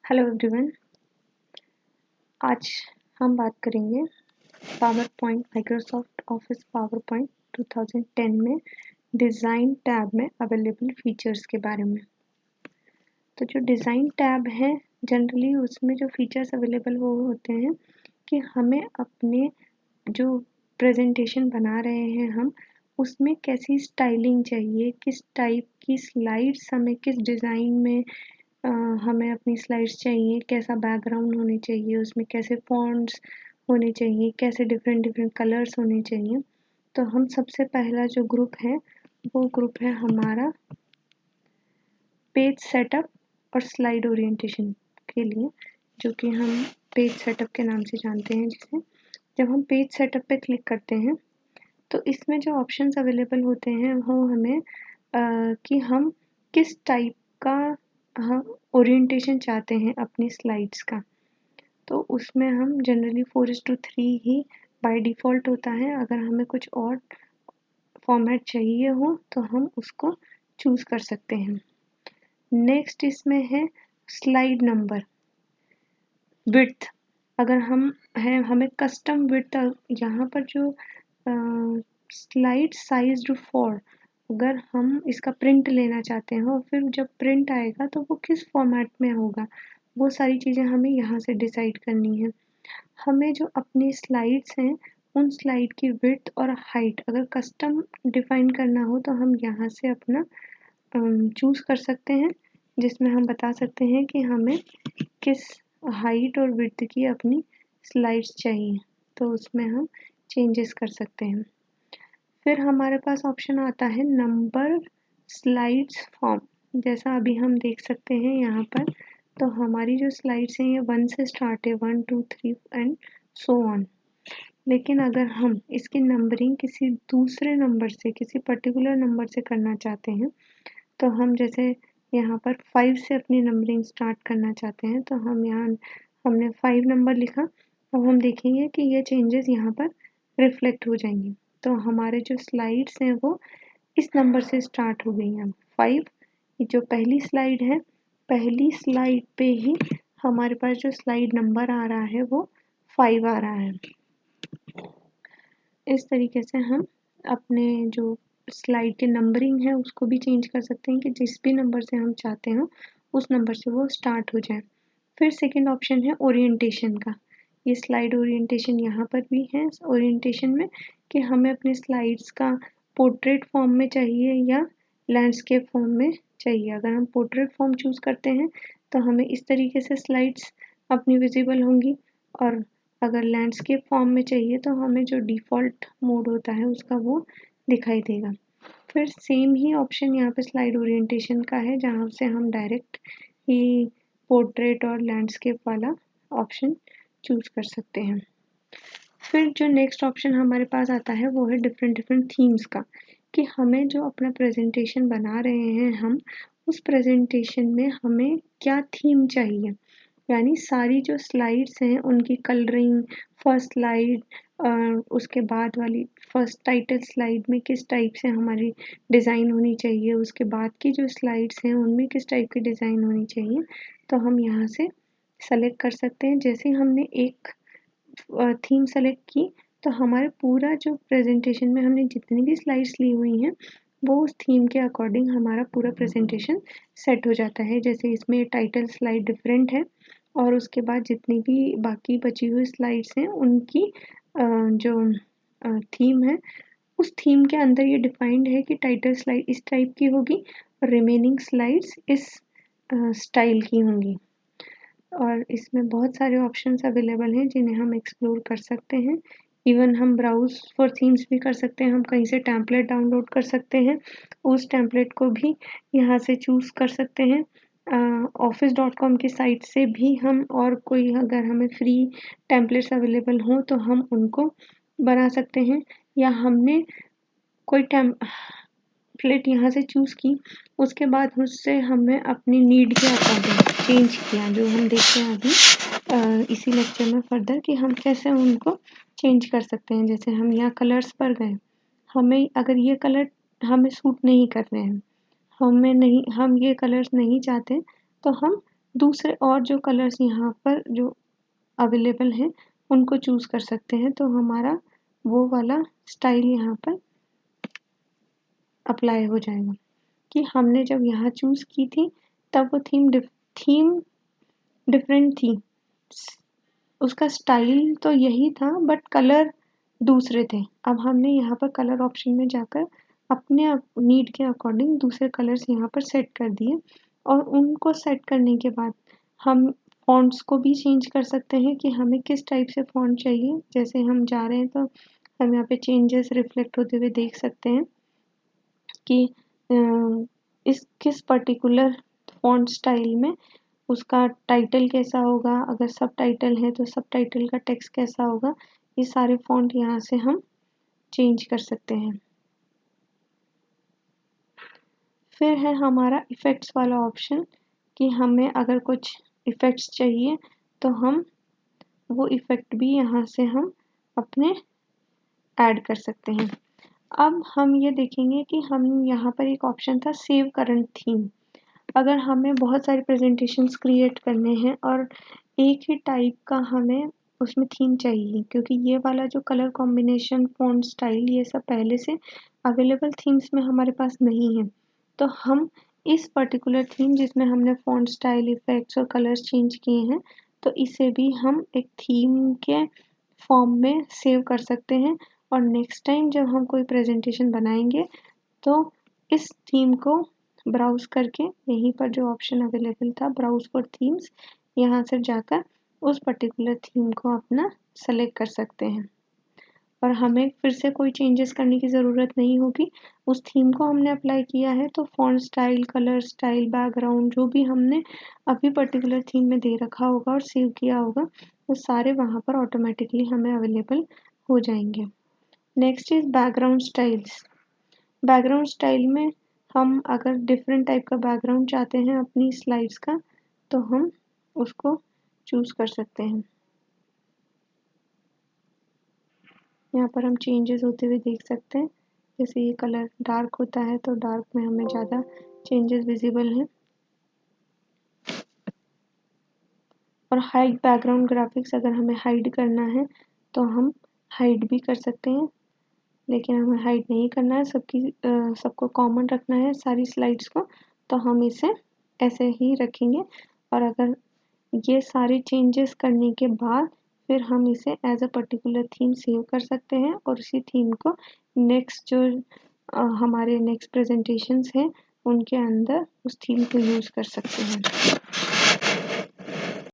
Hello everyone. आज हम बात करेंगे power point Microsoft office power point 2010 में डिज़ाइन टैब में अवेलेबल फीचर्स के बारे में। तो जो डिज़ाइन टैब है जनरली उसमें जो फीचर्स अवेलेबल वो होते हैं कि हमें अपने जो प्रेजेंटेशन बना रहे हैं हम उसमें कैसी स्टाइलिंग चाहिए, किस टाइप की स्लाइड्स हमें किस डिज़ाइन में हमें अपनी स्लाइड्स चाहिए, कैसा बैकग्राउंड होने चाहिए, उसमें कैसे फॉन्ट्स होने चाहिए, कैसे डिफरेंट डिफरेंट कलर्स होने चाहिए। तो हम सबसे पहला जो ग्रुप है वो ग्रुप है हमारा पेज सेटअप और स्लाइड ओरिएंटेशन के लिए, जो कि हम पेज सेटअप के नाम से जानते हैं जिसे। जब हम पेज सेटअप पे क्लिक करते हैं तो इसमें जो ऑप्शंस अवेलेबल होते हैं वो हमें कि हम किस टाइप का हम ओरिएंटेशन चाहते हैं अपनी स्लाइड्स का। तो उसमें हम जनरली 4:3 ही बाय डिफ़ॉल्ट होता है। अगर हमें कुछ और फॉर्मेट चाहिए हो तो हम उसको चूज़ कर सकते हैं। नेक्स्ट इसमें है स्लाइड नंबर, विड्थ। अगर हमें कस्टम विड्थ, यहाँ पर जो स्लाइड साइज्ड फॉर, अगर हम इसका प्रिंट लेना चाहते हैं और फिर जब प्रिंट आएगा तो वो किस फॉर्मेट में होगा, वो सारी चीज़ें हमें यहाँ से डिसाइड करनी है। हमें जो अपनी स्लाइड्स हैं उन स्लाइड की विड्थ और हाइट अगर कस्टम डिफ़ाइन करना हो तो हम यहाँ से अपना चूज़ कर सकते हैं, जिसमें हम बता सकते हैं कि हमें किस हाइट और विड्थ की अपनी स्लाइड्स चाहिए, तो उसमें हम चेंजेस कर सकते हैं। फिर हमारे पास ऑप्शन आता है नंबर स्लाइड्स फॉर्म। जैसा अभी हम देख सकते हैं यहाँ पर, तो हमारी जो स्लाइड्स हैं ये 1 से स्टार्ट है, 1 2 3 एंड सो ऑन। लेकिन अगर हम इसकी नंबरिंग किसी दूसरे नंबर से, किसी पर्टिकुलर नंबर से करना चाहते हैं, तो हम जैसे यहाँ पर 5 से अपनी नंबरिंग स्टार्ट करना चाहते हैं, तो हमने 5 नंबर लिखा। अब हम देखेंगे कि ये चेंजेस यहाँ पर रिफ्लेक्ट हो जाएंगे। तो हमारे जो स्लाइड्स हैं वो इस नंबर से स्टार्ट हो गई हैं। 5 ये जो पहली स्लाइड है, पहली स्लाइड पे ही हमारे पास जो स्लाइड नंबर आ रहा है वो 5 आ रहा है। इस तरीके से हम अपने जो स्लाइड की नंबरिंग है उसको भी चेंज कर सकते हैं कि जिस भी नंबर से हम चाहते हो उस नंबर से वो स्टार्ट हो जाए। फिर सेकंड ऑप्शन है ओरिएंटेशन का। ये स्लाइड ओरिएंटेशन यहाँ पर भी है ओरिएंटेशन में कि हमें अपने स्लाइड्स का पोर्ट्रेट फॉर्म में चाहिए या लैंडस्केप फॉर्म में चाहिए। अगर हम पोर्ट्रेट फॉर्म चूज़ करते हैं तो हमें इस तरीके से स्लाइड्स अपनी विजिबल होंगी, और अगर लैंडस्केप फॉर्म में चाहिए तो हमें जो डिफ़ॉल्ट मोड होता है उसका वो दिखाई देगा। फिर सेम ही ऑप्शन यहाँ पे स्लाइड ओरिएंटेशन का है, जहाँ से हम डायरेक्ट ही पोर्ट्रेट और लैंडस्केप वाला ऑप्शन चूज़ कर सकते हैं। फिर जो नेक्स्ट ऑप्शन हमारे पास आता है वो है डिफरेंट डिफरेंट थीम्स का, कि हमें जो अपना प्रेजेंटेशन बना रहे हैं हम उस प्रेजेंटेशन में हमें क्या थीम चाहिए। यानी सारी जो स्लाइड्स हैं उनकी कलरिंग, फर्स्ट स्लाइड, उसके बाद वाली फर्स्ट टाइटल स्लाइड में किस टाइप से हमारी डिज़ाइन होनी चाहिए, उसके बाद की जो स्लाइड्स हैं उनमें किस टाइप की डिज़ाइन होनी चाहिए, तो हम यहाँ से सेलेक्ट कर सकते हैं। जैसे हमने एक थीम सेलेक्ट की तो हमारे पूरा जो प्रेजेंटेशन में हमने जितनी भी स्लाइड्स ली हुई हैं वो उस थीम के अकॉर्डिंग हमारा पूरा प्रेजेंटेशन सेट हो जाता है। जैसे इसमें टाइटल स्लाइड डिफरेंट है और उसके बाद जितनी भी बाकी बची हुई स्लाइड्स हैं उनकी जो थीम है उस थीम के अंदर ये डिफाइंड है कि टाइटल स्लाइड इस टाइप की होगी और रिमेनिंग स्लाइड्स इस स्टाइल की होंगी। और इसमें बहुत सारे ऑप्शंस अवेलेबल हैं जिन्हें हम एक्सप्लोर कर सकते हैं। इवन हम ब्राउज़ फॉर थीम्स भी कर सकते हैं, हम कहीं से टेम्पलेट डाउनलोड कर सकते हैं, उस टेम्पलेट को भी यहाँ से चूज़ कर सकते हैं। office.com की साइट से भी हम, और कोई अगर हमें फ्री टेम्पलेट्स अवेलेबल हों तो हम उनको बना सकते हैं, या हमने कोई प्लेट यहाँ से चूज़ की उसके बाद उससे हमें अपनी नीड के अकॉर्डिंग चेंज किया, जो हम देखते हैं अभी इसी लेक्चर में फर्दर कि हम कैसे उनको चेंज कर सकते हैं। जैसे हम यहाँ कलर्स पर गए, हमें अगर ये कलर हमें सूट नहीं कर रहे हैं, हम ये कलर्स नहीं चाहते, तो हम दूसरे और जो कलर्स यहाँ पर जो अवेलेबल हैं उनको चूज़ कर सकते हैं, तो हमारा वो वाला स्टाइल यहाँ पर अप्लाई हो जाएगा कि हमने जब यहाँ चूज़ की थी तब वो थीम डिफरेंट थी, उसका स्टाइल तो यही था बट कलर दूसरे थे। अब हमने यहाँ पर कलर ऑप्शन में जाकर अपने नीड के अकॉर्डिंग दूसरे कलर्स यहाँ पर सेट कर दिए और उनको सेट करने के बाद हम फ़ॉन्ट्स को भी चेंज कर सकते हैं कि हमें किस टाइप से फ़ॉन्ट चाहिए। जैसे हम जा रहे हैं तो हम यहाँ पे चेंजेस रिफ्लेक्ट होते हुए देख सकते हैं कि इस किस पर्टिकुलर फ़ॉन्ट स्टाइल में उसका टाइटल कैसा होगा, अगर सब टाइटल है तो सब टाइटल का टेक्स्ट कैसा होगा, ये सारे फ़ॉन्ट यहाँ से हम चेंज कर सकते हैं। फिर है हमारा इफ़ेक्ट्स वाला ऑप्शन कि हमें अगर कुछ इफ़ेक्ट्स चाहिए तो हम वो इफ़ेक्ट भी यहाँ से हम अपने ऐड कर सकते हैं। अब हम ये देखेंगे कि हम यहाँ पर एक ऑप्शन था सेव करंट थीम। अगर हमें बहुत सारे प्रेजेंटेशंस क्रिएट करने हैं और एक ही टाइप का हमें उसमें थीम चाहिए, क्योंकि ये वाला जो कलर कॉम्बिनेशन, फ़ॉन्ट स्टाइल, ये सब पहले से अवेलेबल थीम्स में हमारे पास नहीं है, तो हम इस पर्टिकुलर थीम जिसमें हमने फ़ॉन्ट स्टाइल, इफ़ेक्ट्स और कलर्स चेंज किए हैं, तो इसे भी हम एक थीम के फॉर्म में सेव कर सकते हैं और नेक्स्ट टाइम जब हम कोई प्रेजेंटेशन बनाएंगे तो इस थीम को ब्राउज़ करके यहीं पर जो ऑप्शन अवेलेबल था ब्राउज़ फॉर थीम्स, यहाँ से जाकर उस पर्टिकुलर थीम को अपना सेलेक्ट कर सकते हैं और हमें फिर से कोई चेंजेस करने की ज़रूरत नहीं होगी। उस थीम को हमने अप्लाई किया है तो font style, colour style, background जो भी हमने अभी पर्टिकुलर थीम में दे रखा होगा और सेव किया होगा, वो सारे वहाँ पर ऑटोमेटिकली हमें अवेलेबल हो जाएंगे। Next is background styles. Background style में हम अगर डिफरेंट टाइप का बैकग्राउंड चाहते हैं अपनी स्लाइड्स का, तो हम उसको चूज़ कर सकते हैं। यहाँ पर हम चेंजेस होते हुए देख सकते हैं। जैसे ये कलर डार्क होता है तो डार्क में हमें ज़्यादा चेंजेस विजिबल हैं। और हाइड बैकग्राउंड ग्राफिक्स अगर हमें हाइड करना है तो हम हाइड भी कर सकते हैं, लेकिन हमें हाइड नहीं करना है, सबको कॉमन रखना है सारी स्लाइड्स को, तो हम इसे ऐसे ही रखेंगे। और अगर ये सारे चेंजेस करने के बाद फिर हम इसे as a particular theme save कर सकते हैं और उसी थीम को नेक्स्ट जो हमारे नेक्स्ट प्रेजेंटेशंस हैं उनके अंदर उस थीम को यूज़ कर सकते हैं।